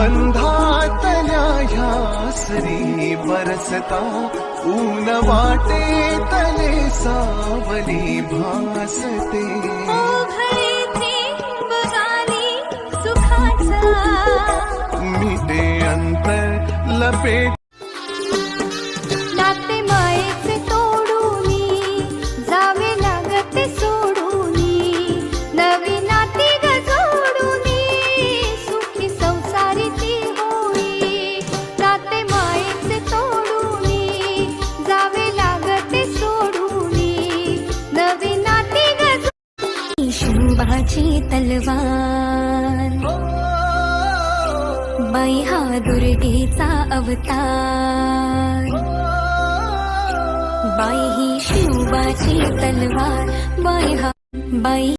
कर्मबंधातल्या ह्या सरी बरसता ऊन वाटे तले सावली भासते मिटे अंतर लपेट नाते मायेचे तोडूनी जावे लागते सोडूनी नवी नाती ग जोडूनी सुखी संसारी ती होई नाते मायेचे तोडूनी जावे लागते सोडूनी नवी नाती ग शुंभाची तलवार बाई हा दुर्गेचा अवतार बाई ही शिवबाची तलवार बाई